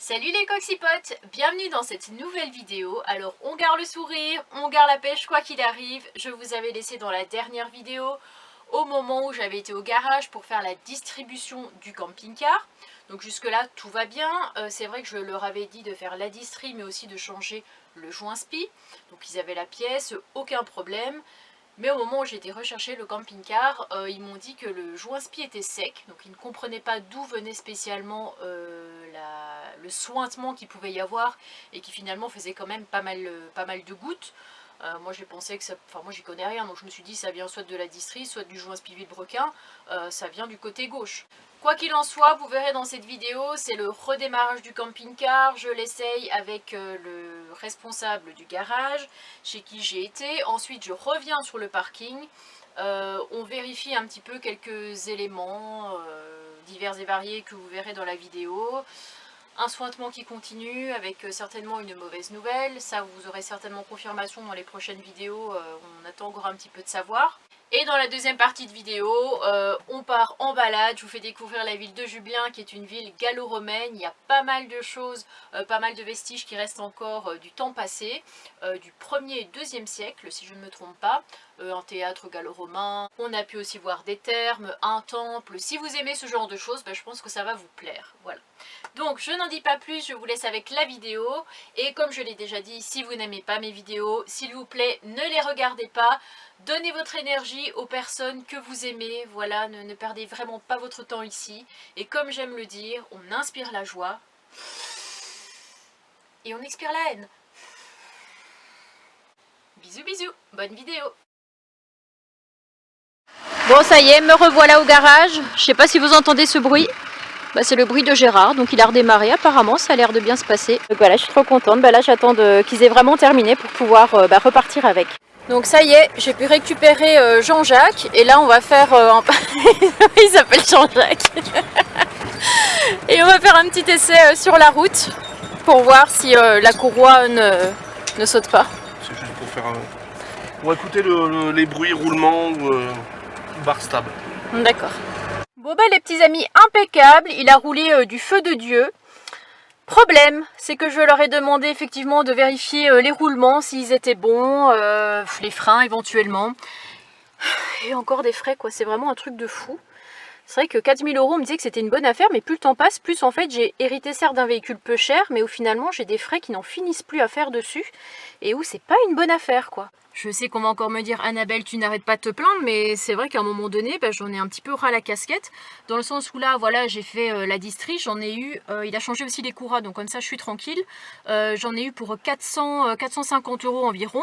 Salut les coxipotes, bienvenue dans cette nouvelle vidéo. Alors on garde le sourire, on garde la pêche quoi qu'il arrive. Je vous avais laissé dans la dernière vidéo au moment où j'avais été au garage pour faire la distribution du camping-car. Donc jusque là tout va bien. C'est vrai que je leur avais dit de faire la distri mais aussi de changer le joint spi. Donc ils avaient la pièce, aucun problème. Mais au moment où j'ai été rechercher le camping-car, ils m'ont dit que le joint spi était sec, donc ils ne comprenaient pas d'où venait spécialement le sointement qu'il pouvait y avoir et qui finalement faisait quand même pas mal de gouttes. Moi j'ai pensé que ça, enfin moi j'y connais rien, donc je me suis dit ça vient soit de la distri, soit du joint spi vilebrequin, ça vient du côté gauche. Quoi qu'il en soit, vous verrez dans cette vidéo, c'est le redémarrage du camping-car. Je l'essaye avec le responsable du garage chez qui j'ai été. Ensuite, je reviens sur le parking. On vérifie un petit peu quelques éléments divers et variés que vous verrez dans la vidéo. Un sointement qui continue avec certainement une mauvaise nouvelle. Ça, vous aurez certainement confirmation dans les prochaines vidéos. On attend encore un petit peu de savoir. Et dans la deuxième partie de vidéo, on part en balade. Je vous fais découvrir la ville de Jublain, qui est une ville gallo-romaine. Il y a pas mal de choses, pas mal de vestiges qui restent encore du temps passé, du 1er et 2e siècle, si je ne me trompe pas. Un théâtre gallo-romain. On a pu aussi voir des thermes, un temple. Si vous aimez ce genre de choses, je pense que ça va vous plaire. Voilà. Donc, je n'en dis pas plus, je vous laisse avec la vidéo. Et comme je l'ai déjà dit, si vous n'aimez pas mes vidéos, s'il vous plaît, ne les regardez pas. Donnez votre énergie aux personnes que vous aimez. Voilà, ne perdez vraiment pas votre temps ici. Et comme j'aime le dire, on inspire la joie. Et on expire la haine. Bisous bisous, bonne vidéo. Bon, ça y est, me revoilà au garage. Je sais pas si vous entendez ce bruit. C'est le bruit de Gérard, donc il a redémarré apparemment, ça a l'air de bien se passer. Donc voilà, je suis trop contente. Là j'attends qu'ils aient vraiment terminé pour pouvoir repartir avec. Donc ça y est, j'ai pu récupérer Jean-Jacques et là on va faire... il s'appelle Jean-Jacques. Et on va faire un petit essai sur la route pour voir si la courroie ne saute pas. C'est juste pour faire pour écouter les bruits roulement ou barre stable. D'accord. Bon les petits amis, impeccable, il a roulé du feu de Dieu. Problème, c'est que je leur ai demandé effectivement de vérifier les roulements, s'ils étaient bons, les freins éventuellement. Et encore des frais quoi, c'est vraiment un truc de fou. C'est vrai que 4000 €, on me disait que c'était une bonne affaire, mais plus le temps passe, plus en fait j'ai hérité certes d'un véhicule peu cher, mais où finalement j'ai des frais qui n'en finissent plus à faire dessus, et où c'est pas une bonne affaire quoi. Je sais qu'on va encore me dire Annabelle tu n'arrêtes pas de te plaindre, mais c'est vrai qu'à un moment donné j'en ai un petit peu ras la casquette, dans le sens où là voilà j'ai fait la distri, j'en ai eu, il a changé aussi les courroies donc comme ça je suis tranquille, j'en ai eu pour 450 € environ.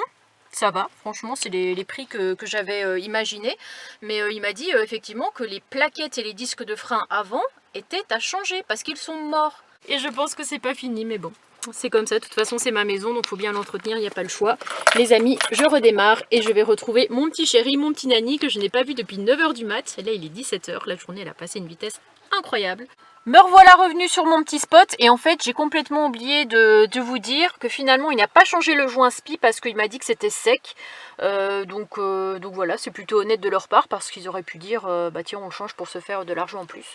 Ça va, franchement c'est les prix que j'avais imaginés, mais il m'a dit effectivement que les plaquettes et les disques de frein avant étaient à changer parce qu'ils sont morts. Et je pense que c'est pas fini, mais bon, c'est comme ça, de toute façon c'est ma maison donc faut bien l'entretenir, il n'y a pas le choix. Les amis, je redémarre et je vais retrouver mon petit chéri, mon petit Nani que je n'ai pas vu depuis 9 h du mat. Là il est 17 h, la journée elle a passé une vitesse incroyable. Me revoilà revenu sur mon petit spot et en fait j'ai complètement oublié de vous dire que finalement il n'a pas changé le joint spi parce qu'il m'a dit que c'était sec. Donc voilà, c'est plutôt honnête de leur part parce qu'ils auraient pu dire tiens on le change pour se faire de l'argent en plus.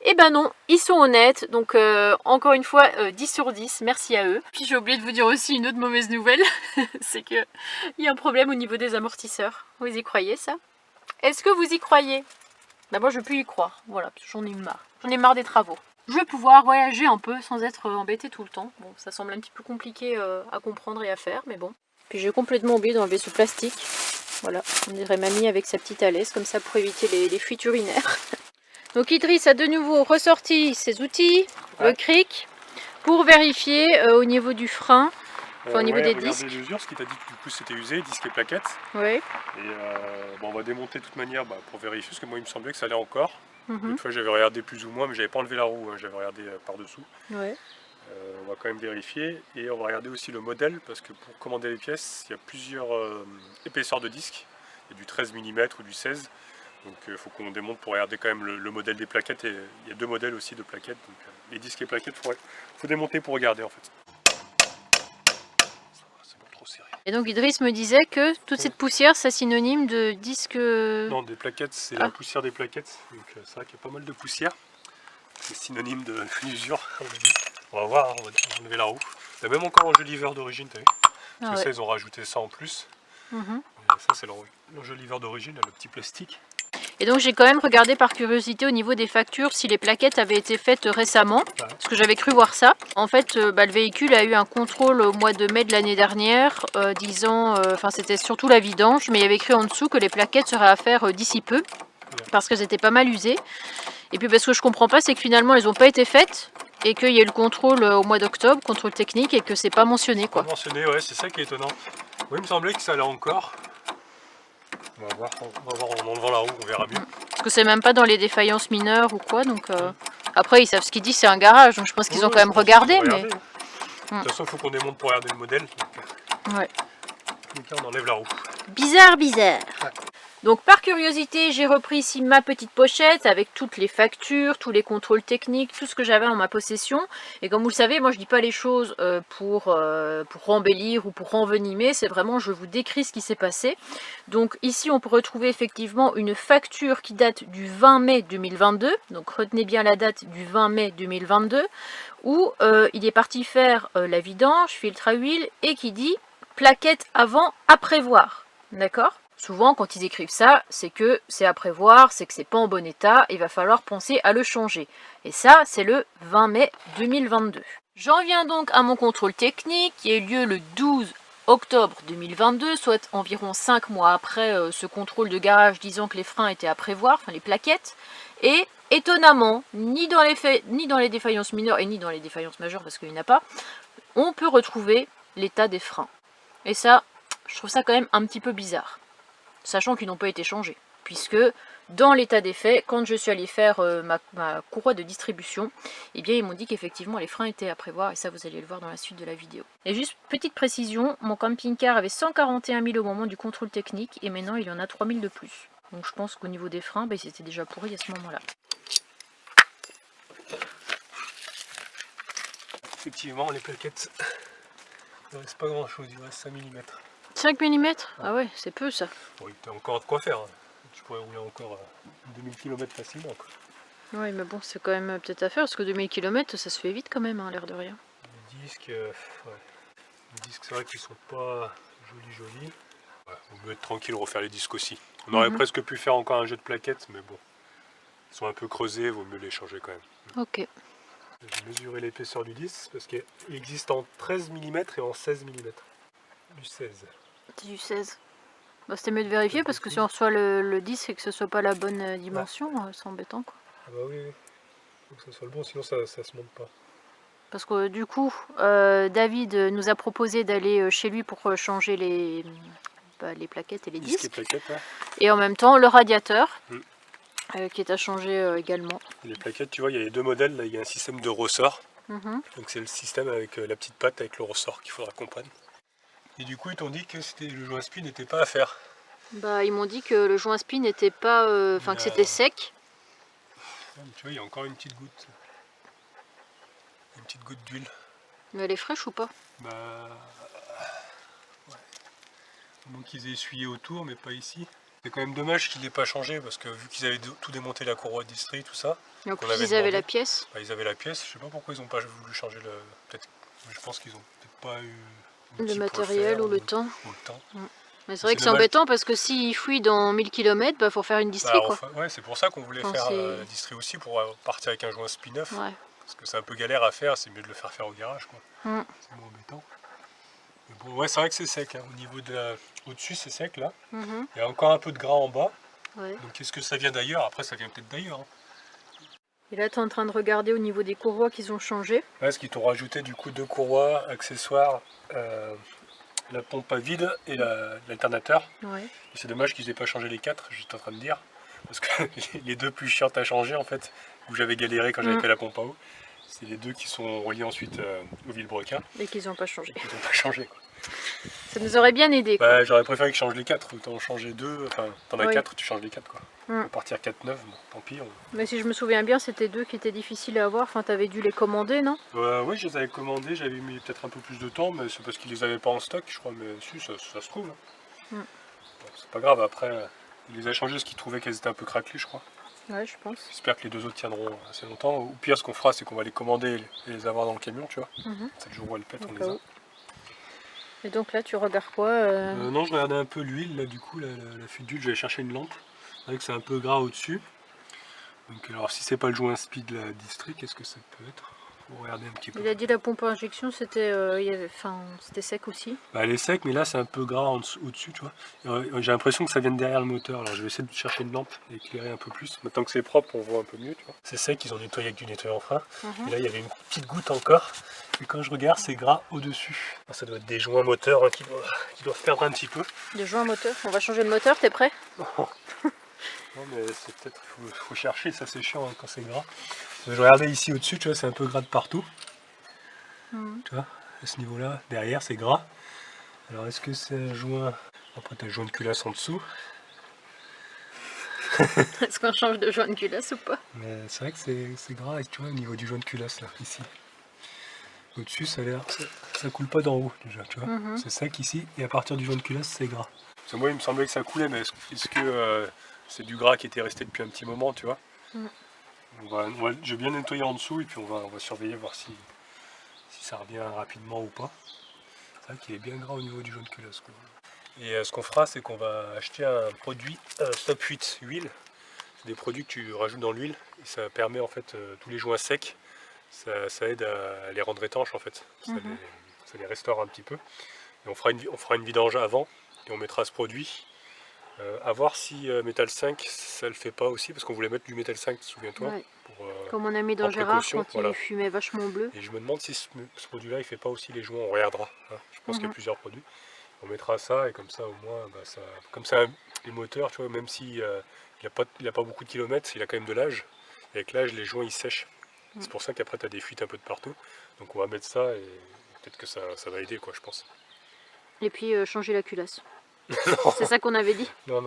Et ben non, ils sont honnêtes, donc encore une fois 10 sur 10, merci à eux. Puis j'ai oublié de vous dire aussi une autre mauvaise nouvelle, c'est qu'il y a un problème au niveau des amortisseurs. Vous y croyez ça? Est-ce que vous y croyez? Moi je peux y croire, voilà, j'en ai marre. J'en ai marre des travaux. Je vais pouvoir voyager un peu sans être embêtée tout le temps. Bon, ça semble un petit peu compliqué à comprendre et à faire, mais bon. Puis j'ai complètement oublié d'enlever ce plastique. Voilà, on dirait mamie avec sa petite alaise, comme ça pour éviter les fuites urinaires. Donc Idriss a de nouveau ressorti ses outils, le cric, pour vérifier au niveau du frein. Enfin, au niveau des disques. L'usure, ce qui t'a dit que du coup c'était usé, disques et plaquettes. Oui. Et on va démonter de toute manière pour vérifier, parce que moi il me semblait que ça allait encore. Une fois j'avais regardé plus ou moins, mais j'avais pas enlevé la roue, j'avais regardé par dessous. Ouais. On va quand même vérifier et on va regarder aussi le modèle, parce que pour commander les pièces, il y a plusieurs épaisseurs de disques. Il y a du 13 mm ou du 16. Donc il faut qu'on démonte pour regarder quand même le modèle des plaquettes. Et il y a deux modèles aussi de plaquettes. Donc les disques et plaquettes, faut démonter pour regarder en fait. Et donc Idriss me disait que toute cette poussière, c'est synonyme de disque... Non, des plaquettes, c'est la poussière des plaquettes. Donc c'est vrai qu'il y a pas mal de poussière. C'est synonyme d'usure, on dit. On va voir, hein, on va enlever la roue. T'as même encore l'enjoliveur d'origine, t'as vu? Parce que ça, ils ont rajouté ça en plus. Et ça, c'est l'enjoliveur d'origine, le petit plastique. Et donc j'ai quand même regardé par curiosité au niveau des factures si les plaquettes avaient été faites récemment, parce que j'avais cru voir ça. En fait, le véhicule a eu un contrôle au mois de mai de l'année dernière, disant, enfin c'était surtout la vidange, mais il y avait écrit en dessous que les plaquettes seraient à faire d'ici peu, parce qu'elles étaient pas mal usées. Et puis parce que je comprends pas, c'est que finalement elles n'ont pas été faites, et qu'il y a eu le contrôle au mois d'octobre, contrôle technique, et que c'est pas mentionné quoi. Pas mentionné, ouais, c'est ça qui est étonnant. Oui, il me semblait que ça allait encore. On va voir en enlevant la roue, on verra mieux. Parce que c'est même pas dans les défaillances mineures ou quoi, donc après ils savent ce qu'ils disent, c'est un garage, donc je pense qu'ils ont quand même regardé, mais... De toute façon, il faut qu'on démonte pour regarder le modèle. Donc, ouais. on enlève la roue. Bizarre, bizarre. Ouais. Donc par curiosité, j'ai repris ici ma petite pochette avec toutes les factures, tous les contrôles techniques, tout ce que j'avais en ma possession. Et comme vous le savez, moi je dis pas les choses pour embellir ou pour envenimer, c'est vraiment je vous décris ce qui s'est passé. Donc ici on peut retrouver effectivement une facture qui date du 20 mai 2022, donc retenez bien la date du 20 mai 2022, où il est parti faire la vidange, filtre à huile, et qui dit plaquette avant à prévoir, d'accord ? Souvent, quand ils écrivent ça, c'est que c'est à prévoir, c'est que c'est pas en bon état, il va falloir penser à le changer. Et ça, c'est le 20 mai 2022. J'en viens donc à mon contrôle technique qui a eu lieu le 12 octobre 2022, soit environ 5 mois après ce contrôle de garage disant que les freins étaient à prévoir, enfin les plaquettes. Et étonnamment, ni dans les défaillances mineures et ni dans les défaillances majeures, parce qu'il n'y en a pas, on peut retrouver l'état des freins. Et ça, je trouve ça quand même un petit peu bizarre. Sachant qu'ils n'ont pas été changés, puisque dans l'état des faits, quand je suis allée faire ma courroie de distribution, eh bien ils m'ont dit qu'effectivement les freins étaient à prévoir, et ça vous allez le voir dans la suite de la vidéo. Et juste petite précision, mon camping-car avait 141 000 au moment du contrôle technique, et maintenant il y en a 3 000 de plus. Donc je pense qu'au niveau des freins, ils étaient déjà pourris à ce moment-là. Effectivement, les plaquettes, il ne reste pas grand-chose, il reste 5 mm. 5 mm? Ah ouais, c'est peu ça. Oui, tu as encore de quoi faire. Hein. Tu pourrais rouler encore 2000 km facilement. Quoi. Oui, mais bon, c'est quand même peut-être à faire, parce que 2000 km, ça se fait vite quand même, hein, l'air de rien. Les disques, c'est vrai qu'ils sont pas jolis. Ouais, vaut mieux être tranquille, refaire les disques aussi. On aurait presque pu faire encore un jeu de plaquettes, mais bon. Ils sont un peu creusés, vaut mieux les changer quand même. Ok. J'ai mesuré l'épaisseur du disque, parce qu'il existe en 13 mm et en 16 mm. Du 16. C'est du 16. Bah, c'était mieux de vérifier parce que si on reçoit le disque et que ce soit pas la bonne dimension, c'est embêtant quoi. Ah bah oui, faut que ça soit le bon, sinon ça se monte pas. Parce que du coup, David nous a proposé d'aller chez lui pour changer les plaquettes et les disques. Et plaquettes, hein. Et en même temps, le radiateur qui est à changer également. Les plaquettes, tu vois, il y a les deux modèles, là il y a un système de ressort. Donc c'est le système avec la petite patte avec le ressort qu'il faudra qu'on prenne. Et du coup, ils t'ont dit que le joint spin n'était pas à faire. Bah, ils m'ont dit que le joint spin n'était pas, que c'était sec. Tu vois, il y a encore une petite goutte. Une petite goutte d'huile. Mais elle est fraîche ou pas? Bah, ouais. Au moins qu'ils aient essuyé autour, mais pas ici. C'est quand même dommage qu'ils n'aient pas changé parce que vu qu'ils avaient tout démonté la courroie de distri, tout ça. Donc ils avaient la pièce. Bah, ils avaient la pièce. Je sais pas pourquoi ils n'ont pas voulu changer le. Peut-être. Je pense qu'ils ont peut-être pas eu Le matériel ou le temps. Mm. Mais c'est vrai que c'est embêtant parce que s'il fouille dans 1000 km, bah faut faire une distri quoi. Ouais, c'est pour ça qu'on voulait faire la distri aussi pour partir avec un joint spin neuf. Ouais. Parce que c'est un peu galère à faire, c'est mieux de le faire au garage quoi. C'est moins embêtant. Mais bon, ouais, c'est vrai que c'est sec. Hein. Au niveau de au-dessus, c'est sec là. Il y a encore un peu de gras en bas. Ouais. Donc est-ce que ça vient d'ailleurs? Après, ça vient peut-être d'ailleurs. Hein. Et là, tu es en train de regarder au niveau des courroies qu'ils ont changé. Ouais, parce qu'ils t'ont rajouté du coup 2 courroies, accessoires, la pompe à vide et l'alternateur. Ouais. C'est dommage qu'ils n'aient pas changé les 4, j'étais en train de dire. Parce que les 2 plus chiantes à changer en fait, où j'avais galéré quand j'avais fait la pompe à eau, c'est les 2 qui sont reliés ensuite au vilebrequin. Et qu'ils n'ont pas changé. Ils n'ont pas changé quoi. Ça nous aurait bien aidé. Bah, j'aurais préféré qu'ils changent les 4, autant en changer 2, enfin t'en as 4, tu changes les 4 quoi. On va partir 4-9, bon, tant pis. Mais si je me souviens bien, c'était 2 qui étaient difficiles à avoir, enfin t'avais dû les commander, non? Oui, je les avais commandés, j'avais mis peut-être un peu plus de temps, mais c'est parce qu'ils les avaient pas en stock, je crois, mais si, ça se trouve. Bon, c'est pas grave, après, ils les avaient changés parce qu'ils trouvaient qu'elles étaient un peu craquelées, je crois. Ouais, je pense. J'espère que les 2 autres tiendront assez longtemps. Ou pire, ce qu'on fera, c'est qu'on va les commander et les avoir dans le camion, tu vois. C'est le jour où elles pètent, on les a. Et donc là, tu regardes quoi Non, je regardais un peu l'huile, là, du coup, la fuite d'huile, j'allais chercher une lampe. C'est vrai que c'est un peu gras au-dessus. Donc, alors, si c'est pas le joint speed de la District, qu'est-ce que ça peut être? Faut regarder un petit peu. Il a dit la pompe à injection, c'était c'était sec aussi. Bah, elle est sec, mais là, c'est un peu gras au-dessus, tu vois. J'ai l'impression que ça vient de derrière le moteur. Alors, je vais essayer de chercher une lampe et éclairer un peu plus. Maintenant que c'est propre, on voit un peu mieux, tu vois. C'est sec, ils ont nettoyé avec du nettoyant frein. Et là, il y avait une petite goutte encore. Et quand je regarde, c'est gras au-dessus. Ça doit être des joints moteurs qui doivent perdre un petit peu. Des joints moteur. On va changer le moteur, t'es prêt? Non, mais c'est peut-être, faut chercher, ça c'est chiant hein, quand c'est gras. Je regardais ici au-dessus, tu vois, c'est un peu gras de partout. Tu vois, à ce niveau-là, derrière c'est gras. Alors est-ce que c'est un joint... Après t'as le joint de culasse en dessous. Est-ce qu'on change de joint de culasse ou pas? Mais c'est vrai que c'est gras, tu vois, au niveau du joint de culasse là, ici. Au-dessus ça a l'air, ça coule pas d'en haut déjà, tu vois. C'est sec ici, et à partir du joint de culasse c'est gras. Parce que moi il me semblait que ça coulait, mais est-ce que c'est du gras qui était resté depuis un petit moment, tu vois. Je vais bien nettoyer en dessous et puis on va surveiller, voir si ça revient rapidement ou pas. C'est vrai qu'il est bien gras au niveau du jaune culasse, quoi. Et ce qu'on fera, c'est qu'on va acheter un produit Stop 8 huile. C'est des produits que tu rajoutes dans l'huile et ça permet en fait tous les joints secs, ça aide à les rendre étanches en fait. Ça les restaure un petit peu. Et on fera une vidange avant et on mettra ce produit. À voir si Metal 5 ça le fait pas aussi, parce qu'on voulait mettre du Metal 5, souviens-toi. Ouais. Pour, comme on a mis dans Gérard quand voilà. il fumait vachement bleu. Et je me demande si ce produit-là il fait pas aussi les joints, on regardera. Hein. Je pense qu'il y a plusieurs produits. On mettra ça et comme ça au moins, comme ça les moteurs, tu vois, même s'il il a pas beaucoup de kilomètres, il a quand même de l'âge. Et avec l'âge, les joints ils sèchent. C'est pour ça qu'après tu as des fuites un peu de partout. Donc on va mettre ça et peut-être que ça va aider, quoi, je pense. Et puis changer la culasse. C'est ça qu'on avait dit. Non,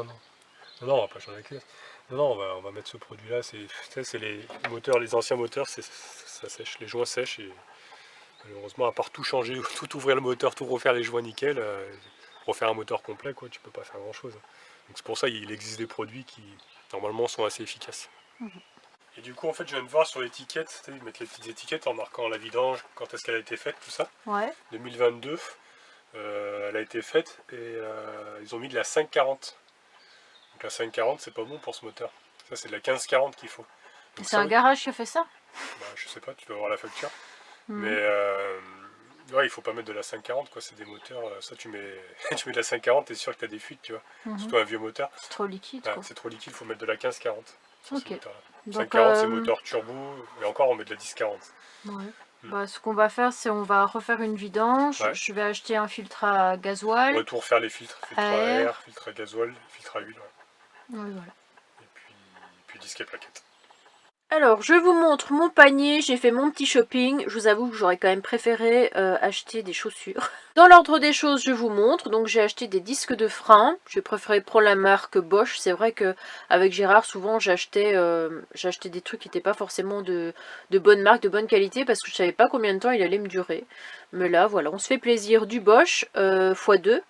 on va pas changer la culasse. Non, on va mettre ce produit-là. C'est les moteurs, les anciens moteurs, ça sèche, les joints sèchent et malheureusement, à part tout changer, tout ouvrir le moteur, tout refaire les joints nickel, refaire un moteur complet, quoi, tu peux pas faire grand-chose. Donc c'est pour ça qu'il existe des produits qui normalement sont assez efficaces. Et du coup, en fait, je viens de voir sur l'étiquette, ils mettent les petites étiquettes en marquant la vidange, quand est-ce qu'elle a été faite, tout ça. Ouais. 2022. Elle a été faite et ils ont mis de la 540. Donc la 540 c'est pas bon pour ce moteur. Ça c'est de la 1540 qu'il faut. C'est un garage qui a fait ça? Bah, je sais pas, tu dois avoir la facture. Mais ouais, il faut pas mettre de la 540 quoi, c'est des moteurs, ça tu mets de la 540, t'es sûr que t'as des fuites, tu vois. Surtout un vieux moteur. C'est trop liquide quoi. C'est trop liquide, il faut mettre de la 1540 sur ce moteur-là. Donc, 540 c'est moteur turbo, mais encore on met de la 1040. Ouais. Bah, ce qu'on va faire, c'est on va refaire une vidange. Ouais. Je vais acheter un filtre à gasoil. Retour faire les filtres, filtre à air, filtre à gasoil, filtre à huile. Ouais. Ouais, voilà. Et puis disque et plaquettes. Alors, je vous montre mon panier, j'ai fait mon petit shopping. Je vous avoue que j'aurais quand même préféré acheter des chaussures. Dans l'ordre des choses, je vous montre. Donc, j'ai acheté des disques de frein. J'ai préféré prendre la marque Bosch. C'est vrai qu'avec Gérard, souvent, j'achetais des trucs qui n'étaient pas forcément de bonne marque, de bonne qualité, parce que je savais pas combien de temps il allait me durer. Mais là, voilà, on se fait plaisir. Du Bosch x2.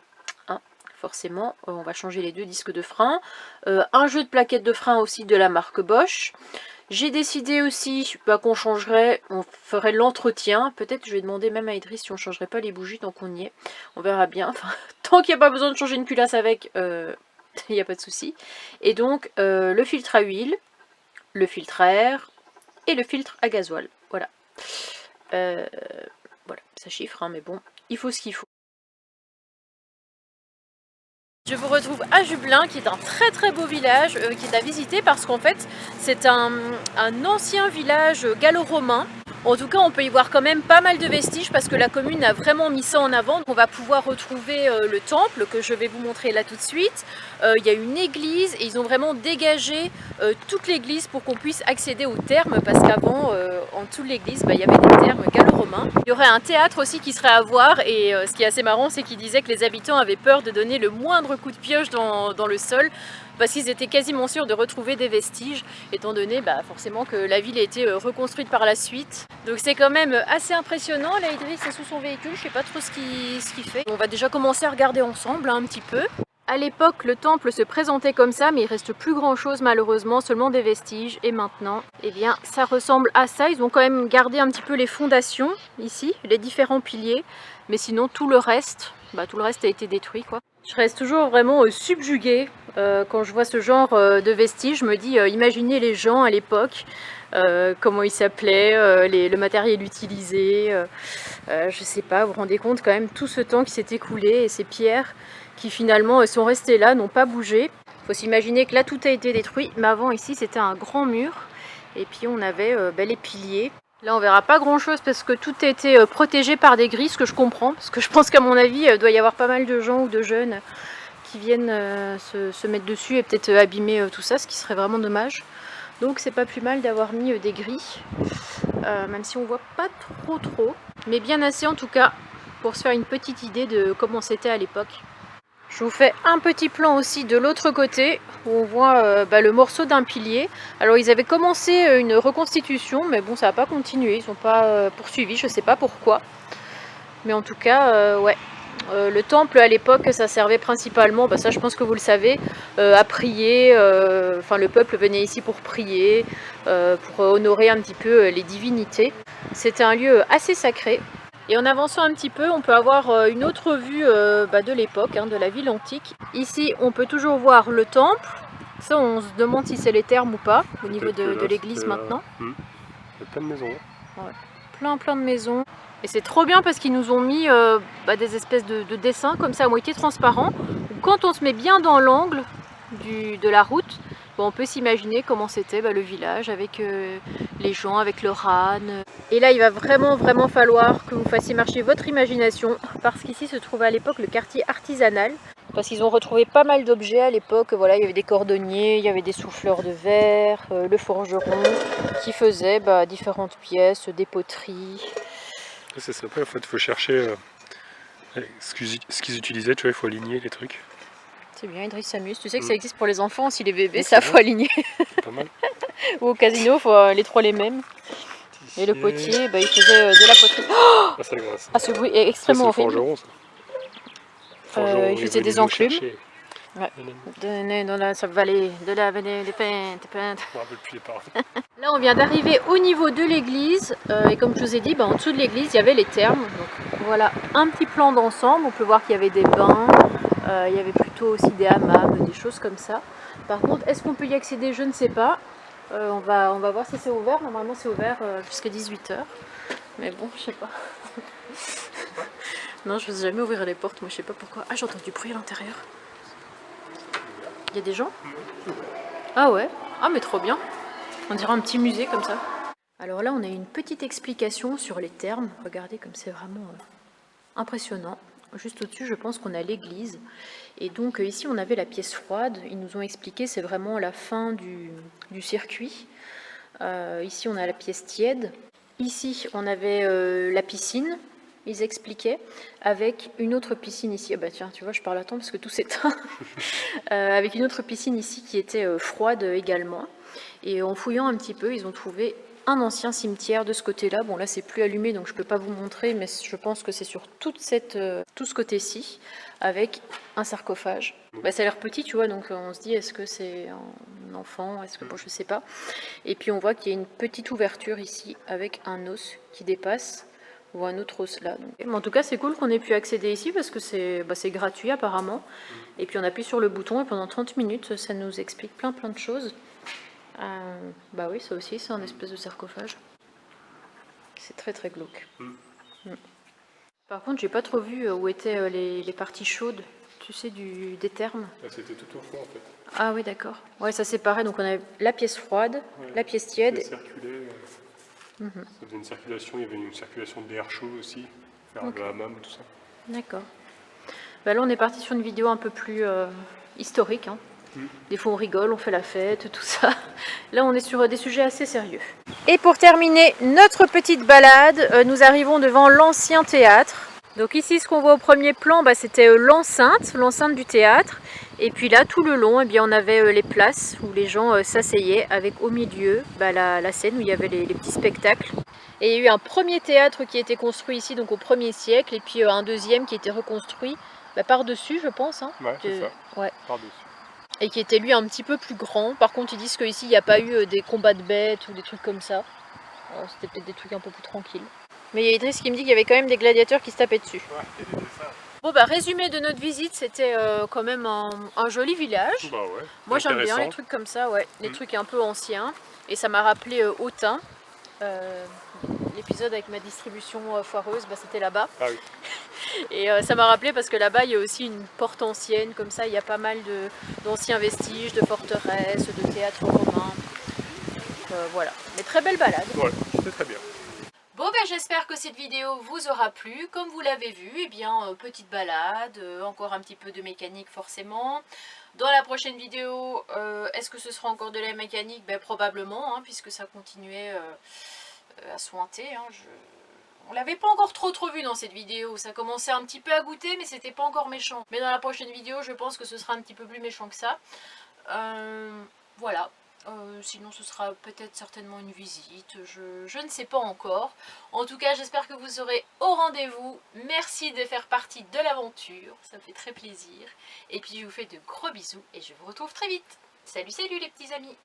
Hein, forcément, on va changer les deux disques de frein. Un jeu de plaquettes de frein aussi de la marque Bosch. J'ai décidé aussi qu'on changerait, on ferait l'entretien. Peut-être je vais demander même à Idriss si on changerait pas les bougies tant qu'on y est. On verra bien. Enfin, tant qu'il n'y a pas besoin de changer une culasse avec, il n'y a pas de souci. Et donc, le filtre à huile, le filtre à air et le filtre à gasoil. Voilà. Voilà, ça chiffre, hein, mais bon, il faut ce qu'il faut. Je vous retrouve à Jubelin, qui est un très très beau village qui est à visiter parce qu'en fait c'est un ancien village gallo-romain. En tout cas, on peut y voir quand même pas mal de vestiges parce que la commune a vraiment mis ça en avant. On va pouvoir retrouver le temple que je vais vous montrer là tout de suite. Il y a une église et ils ont vraiment dégagé toute l'église pour qu'on puisse accéder aux thermes parce qu'avant, en dessous de l'église, il y avait des thermes gallo-romains. Il y aurait un théâtre aussi qui serait à voir et ce qui est assez marrant, c'est qu'ils disaient que les habitants avaient peur de donner le moindre coup de pioche dans le sol parce qu'ils étaient quasiment sûrs de retrouver des vestiges, étant donné forcément que la ville a été reconstruite par la suite. Donc c'est quand même assez impressionnant. Là, Idriss est sous son véhicule, je sais pas trop ce qu'il fait. On va déjà commencer à regarder ensemble un petit peu. À l'époque, le temple se présentait comme ça, mais il reste plus grand chose malheureusement, seulement des vestiges. Et maintenant, eh bien, ça ressemble à ça. Ils ont quand même gardé un petit peu les fondations ici, les différents piliers, mais sinon tout le reste a été détruit, quoi. Je reste toujours vraiment subjuguée quand je vois ce genre de vestiges. Je me dis, imaginez les gens à l'époque, comment ils s'appelaient, le matériel utilisé. Je sais pas, vous vous rendez compte quand même tout ce temps qui s'est écoulé et ces pierres qui finalement sont restées là, n'ont pas bougé. Il faut s'imaginer que là tout a été détruit, mais avant ici c'était un grand mur et puis on avait les piliers. Là on verra pas grand chose parce que tout a été protégé par des grilles, ce que je comprends, parce que je pense qu'à mon avis il doit y avoir pas mal de gens ou de jeunes qui viennent se mettre dessus et peut-être abîmer tout ça, ce qui serait vraiment dommage. Donc c'est pas plus mal d'avoir mis des grilles, même si on voit pas trop, mais bien assez en tout cas pour se faire une petite idée de comment c'était à l'époque. Je vous fais un petit plan aussi de l'autre côté où on voit le morceau d'un pilier. Alors ils avaient commencé une reconstitution, mais bon ça n'a pas continué, ils n'ont pas poursuivi, je sais pas pourquoi. Mais en tout cas, ouais. Le temple à l'époque ça servait principalement, ça je pense que vous le savez, à prier, le peuple venait ici pour prier, pour honorer un petit peu les divinités. C'était un lieu assez sacré. Et en avançant un petit peu, on peut avoir une autre vue de l'époque, de la ville antique. Ici, on peut toujours voir le temple. Ça, on se demande si c'est les thermes ou pas, au niveau de l'église maintenant. Il y a plein de maisons. Ouais. Plein de maisons. Et c'est trop bien parce qu'ils nous ont mis des espèces de dessins comme ça à moitié transparents. Quand on se met bien dans l'angle de la route, on peut s'imaginer comment c'était le village avec les gens, avec leur âne. Et là, il va vraiment falloir que vous fassiez marcher votre imagination parce qu'ici se trouvait à l'époque le quartier artisanal. Parce qu'ils ont retrouvé pas mal d'objets à l'époque. Voilà, il y avait des cordonniers, il y avait des souffleurs de verre, le forgeron qui faisait différentes pièces, des poteries. C'est sympa, en fait, il faut chercher ce qu'ils utilisaient, tu vois, il faut aligner les trucs. C'est bien, Idriss s'amuse. Tu sais que ça existe pour les enfants aussi, les bébés, ça faut aligner. C'est pas mal. Ou au casino, faut les trois les mêmes. Et le potier, il faisait de la poterie. Oh ça, grâce. Ce bruit est extrêmement horrible. Forgeron, ça. Forgeron, il faisait des enclumes. Ouais. Dans la vallée de la vallée des peintes. Je me rappelle plus les paroles. Là, on vient d'arriver au niveau de l'église. Et comme je vous ai dit, en dessous de l'église, il y avait les thermes. Donc voilà un petit plan d'ensemble. On peut voir qu'il y avait des bains. Il y avait plutôt aussi des hammams, des choses comme ça. Par contre, est-ce qu'on peut y accéder? Je ne sais pas. On va voir si c'est ouvert. Normalement, c'est ouvert jusqu'à 18 h. Mais bon, je sais pas. Non, je ne sais jamais ouvrir les portes. Moi, je sais pas pourquoi. Ah, j'entends du bruit à l'intérieur. Il y a des gens? Ah ouais? Ah, mais trop bien. On dirait un petit musée comme ça. Alors là, on a une petite explication sur les thermes. Regardez comme c'est vraiment impressionnant. Juste au-dessus, je pense qu'on a l'église. Et donc ici, on avait la pièce froide. Ils nous ont expliqué, c'est vraiment la fin du circuit. Ici, on a la pièce tiède. Ici, on avait la piscine, ils expliquaient, avec une autre piscine ici. Ah bah tiens, tu vois, je parle à temps parce que tout s'éteint. Avec une autre piscine ici qui était froide également. Et en fouillant un petit peu, ils ont trouvé un ancien cimetière de ce côté-là. Bon, là, c'est plus allumé, donc je ne peux pas vous montrer, mais je pense que c'est sur tout ce côté-ci, avec un sarcophage. Ça a l'air petit, tu vois, donc on se dit, est-ce que c'est un enfant? Est-ce que, bon, je sais pas. Et puis, on voit qu'il y a une petite ouverture ici, avec un os qui dépasse, ou un autre os là. Donc. Mais en tout cas, c'est cool qu'on ait pu accéder ici, parce que c'est gratuit, apparemment. Et puis, on appuie sur le bouton, et pendant 30 minutes, ça nous explique plein de choses. Oui, ça aussi, c'est un espèce de sarcophage. C'est très glauque. Par contre, j'ai pas trop vu où étaient les parties chaudes, tu sais, des thermes. C'était tout au fond, en fait. Ah oui, d'accord. Ouais, ça séparait, donc on avait la pièce froide, la pièce tiède. Ça faisait une circulation, il y avait une circulation d'air chaud aussi, faire le hammam, tout ça. D'accord. Là, on est parti sur une vidéo un peu plus historique, Des fois on rigole, on fait la fête, tout ça. Là on est sur des sujets assez sérieux. Et pour terminer notre petite balade, nous arrivons devant l'ancien théâtre. Donc ici, ce qu'on voit au premier plan, bah, c'était l'enceinte du théâtre. Et puis là, tout le long, eh bien, on avait les places où les gens s'asseyaient avec au milieu bah, la scène où il y avait les petits spectacles. Et il y a eu un premier théâtre qui a été construit ici, donc au 1er siècle, et puis un deuxième qui a été reconstruit bah, par-dessus, je pense. Hein, Ouais, c'est ça, ouais. par-dessus. Et qui était lui un petit peu plus grand. Par contre, ils disent qu'ici, il n'y a pas eu des combats de bêtes ou des trucs comme ça. C'était peut-être des trucs un peu plus tranquilles. Mais il y a Idriss qui me dit qu'il y avait quand même des gladiateurs qui se tapaient dessus. Ouais, c'est ça. Bon bah résumé de notre visite, c'était quand même un joli village. Bah ouais. Moi j'aime bien Intéressant. les trucs comme ça, ouais, les trucs un peu anciens. Et ça m'a rappelé Autun. L'épisode avec ma distribution foireuse, bah, c'était là-bas. Ah oui. Et ça m'a rappelé parce que là-bas il y a aussi une porte ancienne, comme ça il y a pas mal d'anciens vestiges, de forteresses, de théâtres romains. Voilà, mais très belle balade. Ouais, c'était très bien. Bon ben j'espère que cette vidéo vous aura plu. Comme vous l'avez vu, eh bien petite balade, encore un petit peu de mécanique forcément. Dans la prochaine vidéo, est-ce que ce sera encore de la mécanique? Ben probablement, hein, puisque ça continuait à sointer. Hein, On l'avait pas encore trop vu dans cette vidéo, ça commençait un petit peu à goûter mais c'était pas encore méchant. Mais dans la prochaine vidéo je pense que ce sera un petit peu plus méchant que ça. Voilà. Sinon ce sera peut-être certainement une visite, je ne sais pas encore. En tout cas j'espère que vous serez au rendez-vous. Merci de faire partie de l'aventure, ça me fait très plaisir. Et puis je vous fais de gros bisous et je vous retrouve très vite. Salut les petits amis.